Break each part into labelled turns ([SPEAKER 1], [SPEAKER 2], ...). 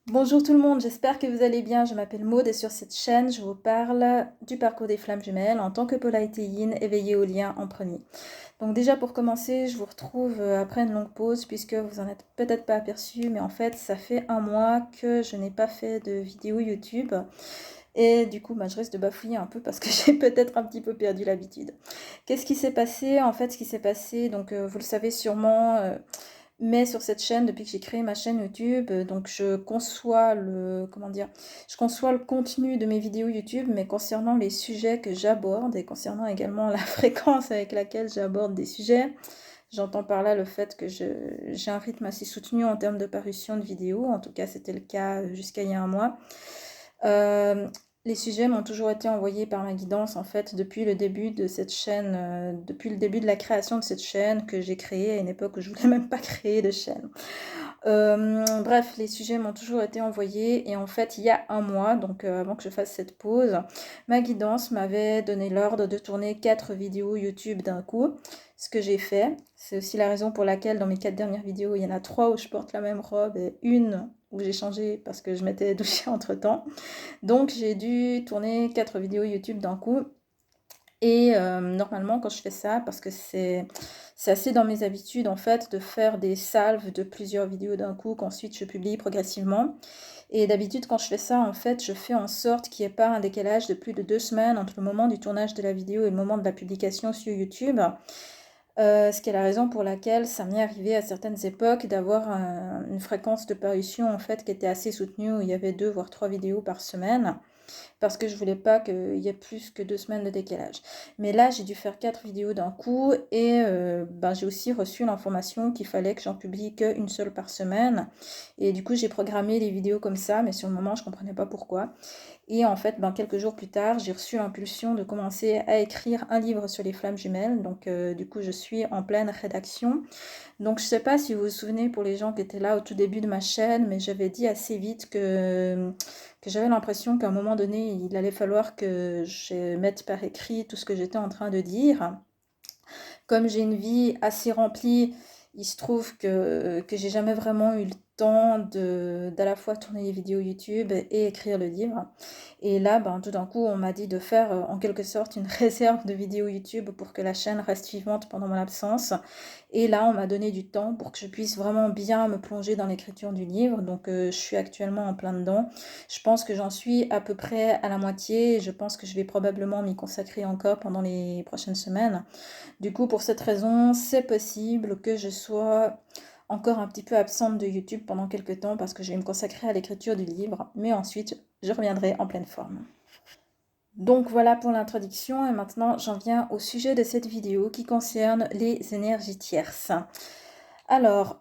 [SPEAKER 1] Bonjour tout le monde, j'espère que vous allez bien. Je m'appelle Maude et sur cette chaîne, je vous parle du parcours des flammes jumelles en tant que polarité éveillée au lien en premier. Donc déjà pour commencer, je vous retrouve après une longue pause puisque vous en êtes peut-être pas aperçu, mais en fait ça fait un mois que je n'ai pas fait de vidéo YouTube. Et du coup, je risque de bafouiller un peu parce que j'ai peut-être un petit peu perdu l'habitude. Qu'est-ce qui s'est passé? En fait, ce qui s'est passé, donc vous le savez sûrement, mais sur cette chaîne, depuis que j'ai créé ma chaîne YouTube, donc je conçois comment dire, je conçois le contenu de mes vidéos YouTube, mais concernant les sujets que j'aborde et concernant également la fréquence avec laquelle j'aborde des sujets, j'entends par là le fait que j'ai un rythme assez soutenu en termes de parution de vidéos, en tout cas c'était le cas jusqu'à il y a un mois. Euh, les sujets m'ont toujours été envoyés par ma guidance en fait depuis le début de cette chaîne, depuis le début de la création de cette chaîne que j'ai créée à une époque où je voulais même pas créer de chaîne. Bref, les sujets m'ont toujours été envoyés et en fait il y a un mois, donc avant que je fasse cette pause, ma guidance m'avait donné l'ordre de tourner 4 vidéos YouTube d'un coup, ce que j'ai fait. C'est aussi la raison pour laquelle dans mes 4 dernières vidéos, il y en a 3 où je porte la même robe et une où j'ai changé parce que je m'étais douchée entre temps. Donc j'ai dû tourner 4 vidéos YouTube d'un coup. Et normalement quand je fais ça, parce que c'est assez dans mes habitudes en fait de faire des salves de plusieurs vidéos d'un coup qu'ensuite je publie progressivement. Et d'habitude quand je fais ça en fait je fais en sorte qu'il n'y ait pas un décalage de plus de 2 semaines entre le moment du tournage de la vidéo et le moment de la publication sur YouTube. Ce qui est la raison pour laquelle ça m'est arrivé à certaines époques d'avoir une fréquence de parution en fait qui était assez soutenue où il y avait 2 voire 3 vidéos par semaine parce que je voulais pas qu'il y ait plus que 2 semaines de décalage. Mais là, j'ai dû faire 4 vidéos d'un coup et j'ai aussi reçu l'information qu'il fallait que j'en publie qu'une seule par semaine. Et du coup, j'ai programmé les vidéos comme ça, mais sur le moment, je comprenais pas pourquoi. Et en fait, quelques jours plus tard, j'ai reçu l'impulsion de commencer à écrire un livre sur les flammes jumelles. Donc, du coup, je suis en pleine rédaction. Donc, je sais pas si vous vous souvenez pour les gens qui étaient là au tout début de ma chaîne, mais j'avais dit assez vite que j'avais l'impression qu'à un moment donné, il allait falloir que je mette par écrit tout ce que j'étais en train de dire. Comme j'ai une vie assez remplie, il se trouve que j'ai jamais vraiment eu le temps d'à la fois tourner les vidéos YouTube et écrire le livre. Et là, tout d'un coup, on m'a dit de faire en quelque sorte une réserve de vidéos YouTube pour que la chaîne reste vivante pendant mon absence. Et là, on m'a donné du temps pour que je puisse vraiment bien me plonger dans l'écriture du livre. Donc, je suis actuellement en plein dedans. Je pense que j'en suis à peu près à la moitié. Et je pense que je vais probablement m'y consacrer encore pendant les prochaines semaines. Du coup, pour cette raison, c'est possible que je sois encore un petit peu absente de YouTube pendant quelques temps parce que je vais me consacrer à l'écriture du livre, mais ensuite, je reviendrai en pleine forme. Donc voilà pour l'introduction et maintenant j'en viens au sujet de cette vidéo qui concerne les énergies tierces. Alors,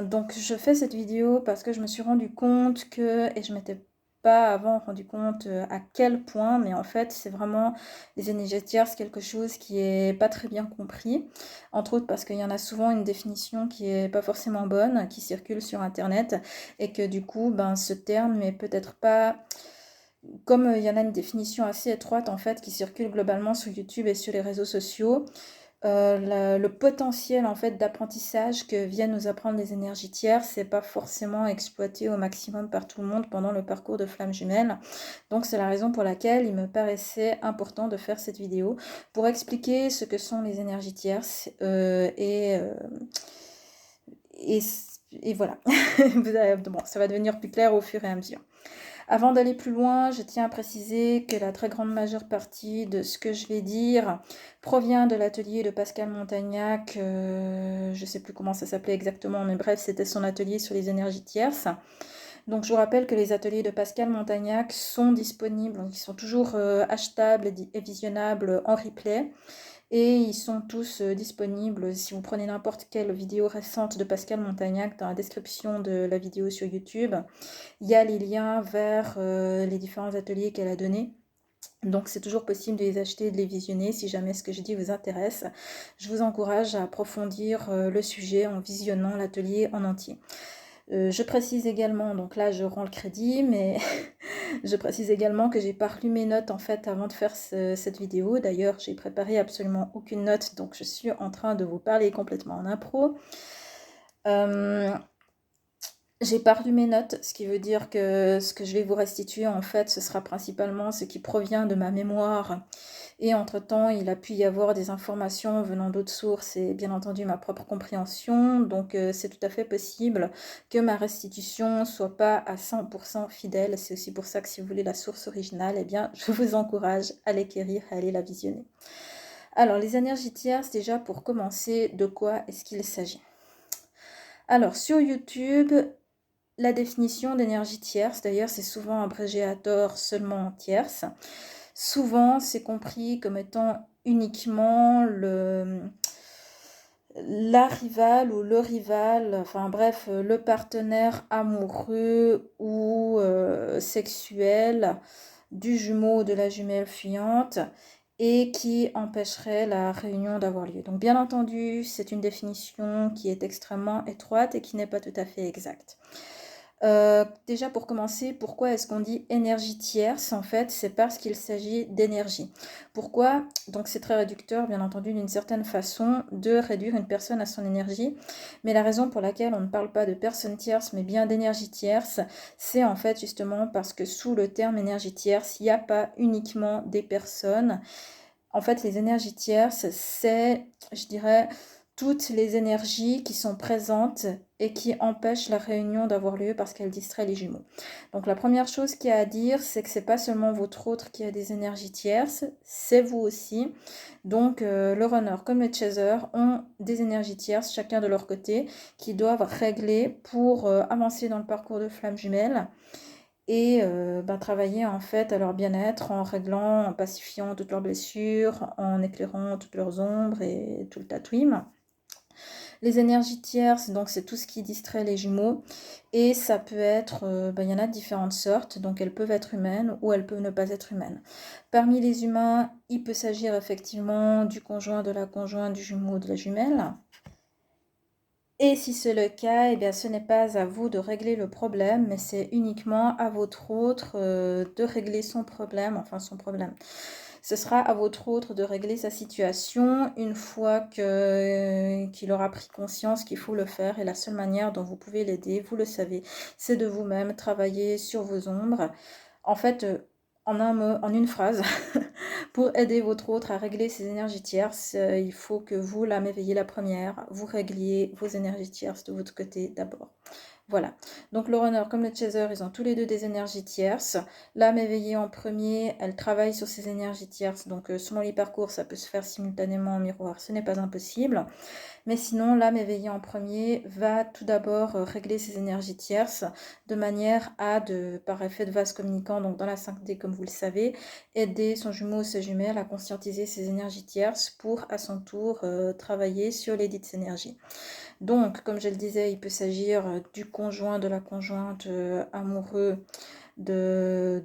[SPEAKER 1] donc je fais cette vidéo parce que je me suis rendu compte que, et je m'étais pas avant rendu compte à quel point, mais en fait c'est vraiment les énergies tierces, quelque chose qui est pas très bien compris, entre autres parce qu'il y en a souvent une définition qui est pas forcément bonne, qui circule sur internet, et que du coup, ce terme n'est peut-être pas comme il y en a une définition assez étroite en fait qui circule globalement sur YouTube et sur les réseaux sociaux, le potentiel en fait d'apprentissage que viennent nous apprendre les énergies tierces, c'est pas forcément exploité au maximum par tout le monde pendant le parcours de flamme jumelle. Donc c'est la raison pour laquelle il me paraissait important de faire cette vidéo pour expliquer ce que sont les énergies tierces et, et voilà. Bon, ça va devenir plus clair au fur et à mesure. Avant d'aller plus loin, je tiens à préciser que la très grande majeure partie de ce que je vais dire provient de l'atelier de Pascal Montagnac. Je ne sais plus comment ça s'appelait exactement, mais bref, c'était son atelier sur les énergies tierces. Donc je vous rappelle que les ateliers de Pascal Montagnac sont disponibles, donc ils sont toujours achetables et visionnables en replay. Et ils sont tous disponibles si vous prenez n'importe quelle vidéo récente de Pascal Montagnac dans la description de la vidéo sur YouTube. Il y a les liens vers les différents ateliers qu'elle a donnés. Donc c'est toujours possible de les acheter et de les visionner si jamais ce que je dis vous intéresse. Je vous encourage à approfondir le sujet en visionnant l'atelier en entier. Je précise également, donc là je rends le crédit, mais je précise également que j'ai pas relu mes notes en fait avant de faire cette vidéo. D'ailleurs, j'ai préparé absolument aucune note, donc je suis en train de vous parler complètement en impro. J'ai perdu mes notes, ce qui veut dire que ce que je vais vous restituer, en fait, ce sera principalement ce qui provient de ma mémoire. Et entre-temps, il a pu y avoir des informations venant d'autres sources et bien entendu ma propre compréhension. Donc, c'est tout à fait possible que ma restitution soit pas à 100% fidèle. C'est aussi pour ça que si vous voulez la source originale, eh bien, je vous encourage à l'acquérir, à aller la visionner. Alors, les énergies tierces, déjà pour commencer, de quoi est-ce qu'il s'agit? Alors, sur YouTube, la définition d'énergie tierce, d'ailleurs, c'est souvent abrégé à tort seulement tierce. Souvent, c'est compris comme étant uniquement la rivale ou le rival, enfin bref, le partenaire amoureux ou sexuel du jumeau ou de la jumelle fuyante et qui empêcherait la réunion d'avoir lieu. Donc bien entendu, c'est une définition qui est extrêmement étroite et qui n'est pas tout à fait exacte. Déjà pour commencer, pourquoi est-ce qu'on dit énergie tierce? En fait, c'est parce qu'il s'agit d'énergie. Pourquoi? Donc c'est très réducteur, bien entendu, d'une certaine façon, de réduire une personne à son énergie. Mais la raison pour laquelle on ne parle pas de personne tierce, mais bien d'énergie tierce, c'est en fait justement parce que sous le terme énergie tierce, il n'y a pas uniquement des personnes. En fait, les énergies tierces, c'est, je dirais, toutes les énergies qui sont présentes et qui empêchent la réunion d'avoir lieu parce qu'elles distraient les jumeaux. Donc la première chose qu'il y a à dire, c'est que c'est pas seulement votre autre qui a des énergies tierces, c'est vous aussi. Donc le runner comme le chaser ont des énergies tierces, chacun de leur côté, qui doivent régler pour avancer dans le parcours de flamme jumelle et travailler en fait à leur bien-être en réglant, en pacifiant toutes leurs blessures, en éclairant toutes leurs ombres et tout le tatouim. Les énergies tierces, donc c'est tout ce qui distrait les jumeaux et ça peut être, il y en a de différentes sortes, donc elles peuvent être humaines ou elles peuvent ne pas être humaines. Parmi les humains, il peut s'agir effectivement du conjoint, de la conjointe, du jumeau ou de la jumelle. Et si c'est le cas, eh bien, ce n'est pas à vous de régler le problème, mais c'est uniquement à votre autre de régler son problème, enfin son problème. Ce sera à votre autre de régler sa situation une fois qu'il aura pris conscience qu'il faut le faire. Et la seule manière dont vous pouvez l'aider, vous le savez, c'est de vous-même travailler sur vos ombres. En fait, en une phrase, pour aider votre autre à régler ses énergies tierces, il faut que vous, l'âme éveillée la première, vous régliez vos énergies tierces de votre côté d'abord. Voilà. Donc le runner comme le chaser, ils ont tous les deux des énergies tierces. L'âme éveillée en premier, elle travaille sur ses énergies tierces. Donc selon les parcours, ça peut se faire simultanément en miroir. Ce n'est pas impossible. Mais sinon, l'âme éveillée en premier va tout d'abord régler ses énergies tierces de manière à, par effet de vase communicant, donc dans la 5D comme vous le savez, aider son jumeau ou sa jumelle à conscientiser ses énergies tierces pour à son tour travailler sur les dites énergies. Donc, comme je le disais, il peut s'agir du conjoint, de la conjointe amoureux de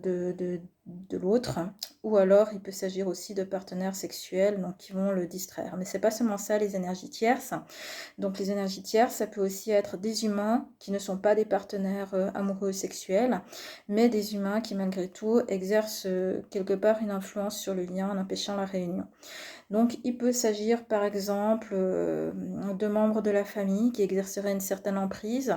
[SPEAKER 1] l'autre, ou alors il peut s'agir aussi de partenaires sexuels donc qui vont le distraire. Mais c'est pas seulement ça les énergies tierces. Donc les énergies tierces, ça peut aussi être des humains qui ne sont pas des partenaires amoureux ou sexuels, mais des humains qui malgré tout exercent quelque part une influence sur le lien en empêchant la réunion. Donc il peut s'agir par exemple de membres de la famille qui exerceraient une certaine emprise,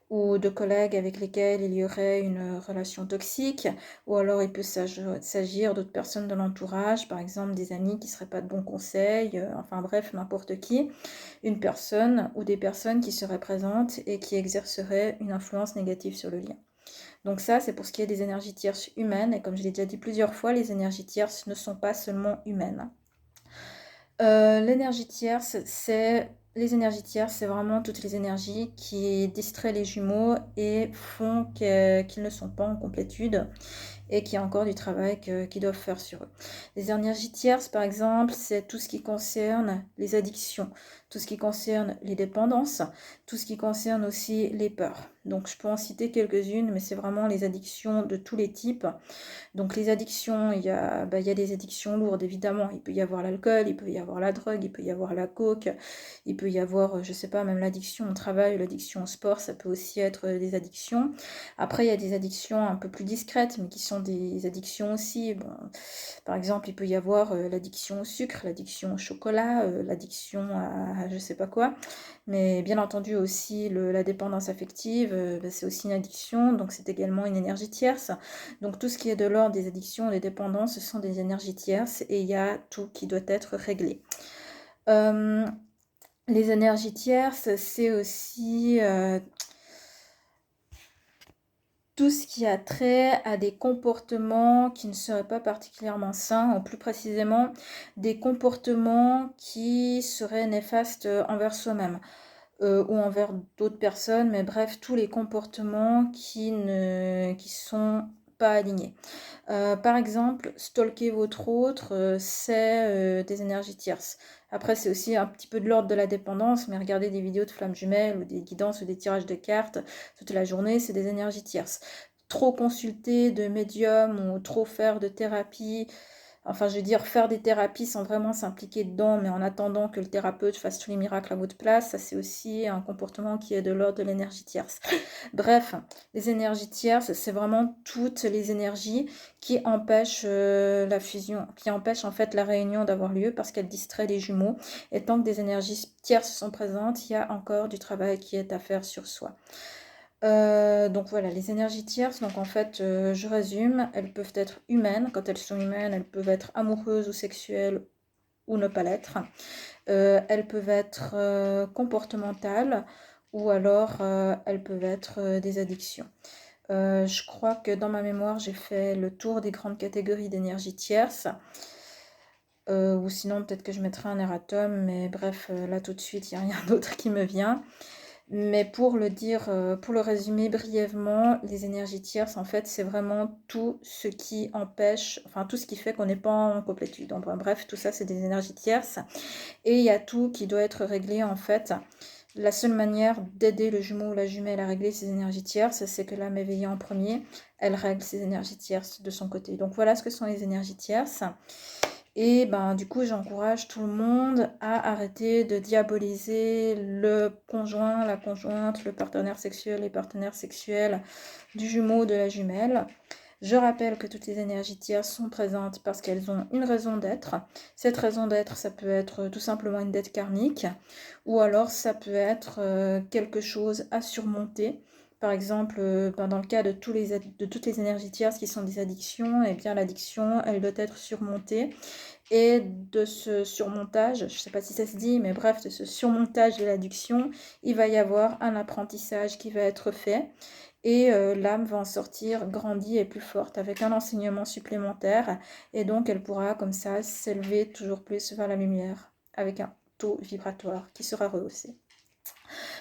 [SPEAKER 1] ou de collègues avec lesquels il y aurait une relation toxique, ou alors il peut s'agir d'autres personnes de l'entourage, par exemple des amis qui ne seraient pas de bons conseils, enfin bref, n'importe qui, une personne ou des personnes qui seraient présentes et qui exerceraient une influence négative sur le lien. Donc ça, c'est pour ce qui est des énergies tierces humaines, et comme je l'ai déjà dit plusieurs fois, les énergies tierces ne sont pas seulement humaines. L'énergie tierce, les énergies tierces, c'est vraiment toutes les énergies qui distraient les jumeaux et font qu'ils ne sont pas en complétude et qu'il y a encore du travail qu'ils doivent faire sur eux. Les énergies tierces, par exemple, c'est tout ce qui concerne les addictions, tout ce qui concerne les dépendances, tout ce qui concerne aussi les peurs. Donc je peux en citer quelques-unes, mais c'est vraiment les addictions de tous les types. Donc les addictions, il y a des addictions lourdes évidemment, il peut y avoir l'alcool, il peut y avoir la drogue, il peut y avoir la coke, il peut y avoir, je sais pas, même l'addiction au travail, l'addiction au sport, ça peut aussi être des addictions. Après il y a des addictions un peu plus discrètes, mais qui sont sont des addictions aussi. Bon, par exemple, il peut y avoir l'addiction au sucre, l'addiction au chocolat, l'addiction à je sais pas quoi. Mais bien entendu aussi la dépendance affective, bah, c'est aussi une addiction, donc c'est également une énergie tierce. Donc tout ce qui est de l'ordre des addictions, des dépendances, ce sont des énergies tierces et il y a tout qui doit être réglé. Les énergies tierces, c'est aussi tout ce qui a trait à des comportements qui ne seraient pas particulièrement sains, ou plus précisément des comportements qui seraient néfastes envers soi-même ou envers d'autres personnes, mais bref, tous les comportements qui sont pas alignés. Par exemple, stalker votre autre, c'est des énergies tierces. Après, c'est aussi un petit peu de l'ordre de la dépendance, mais regarder des vidéos de flammes jumelles ou des guidances ou des tirages de cartes toute la journée, c'est des énergies tierces. Trop consulter de médium ou trop faire de thérapie, enfin, je veux dire, faire des thérapies sans vraiment s'impliquer dedans, mais en attendant que le thérapeute fasse tous les miracles à votre place, ça c'est aussi un comportement qui est de l'ordre de l'énergie tierce. Bref, les énergies tierces, c'est vraiment toutes les énergies qui empêchent la fusion, qui empêchent en fait la réunion d'avoir lieu parce qu'elles distraient les jumeaux. Et tant que des énergies tierces sont présentes, il y a encore du travail qui est à faire sur soi. Donc voilà, les énergies tierces, donc en fait, je résume, elles peuvent être humaines. Quand elles sont humaines, elles peuvent être amoureuses ou sexuelles ou ne pas l'être. Elles peuvent être comportementales ou alors elles peuvent être des addictions. Je crois que dans ma mémoire, j'ai fait le tour des grandes catégories d'énergie tierce. Ou sinon, peut-être que je mettrai un erratum, mais bref, là tout de suite, il n'y a rien d'autre qui me vient. Mais pour le dire, pour le résumer brièvement, les énergies tierces, en fait, c'est vraiment tout ce qui empêche, enfin tout ce qui fait qu'on n'est pas en complétude. Donc bref, tout ça, c'est des énergies tierces. Et il y a tout qui doit être réglé, en fait. La seule manière d'aider le jumeau ou la jumelle à régler ses énergies tierces, c'est que l'âme éveillée en premier, elle règle ses énergies tierces de son côté. Donc voilà ce que sont les énergies tierces. Et ben, du coup, j'encourage tout le monde à arrêter de diaboliser le conjoint, la conjointe, le partenaire sexuel, les partenaires sexuels du jumeau, de la jumelle. Je rappelle que toutes les énergies tierces sont présentes parce qu'elles ont une raison d'être. Cette raison d'être, ça peut être tout simplement une dette karmique, ou alors ça peut être quelque chose à surmonter. Par exemple, dans le cas de toutes les énergies tierces qui sont des addictions, eh bien l'addiction, elle doit être surmontée. Et de ce surmontage, je ne sais pas si ça se dit, mais bref, de ce surmontage de l'addiction, il va y avoir un apprentissage qui va être fait. Et l'âme va en sortir grandie et plus forte avec un enseignement supplémentaire. Et donc, elle pourra comme ça s'élever toujours plus vers la lumière avec un taux vibratoire qui sera rehaussé.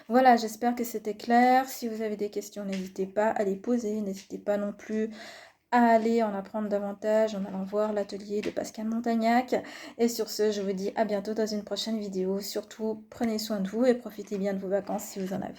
[SPEAKER 1] Voilà, j'espère que c'était clair. Si vous avez des questions, n'hésitez pas à les poser. N'hésitez pas non plus à aller en apprendre davantage en allant voir l'atelier de Pascal Montagnac. Et sur ce, je vous dis à bientôt dans une prochaine vidéo. Surtout, prenez soin de vous et profitez bien de vos vacances si vous en avez.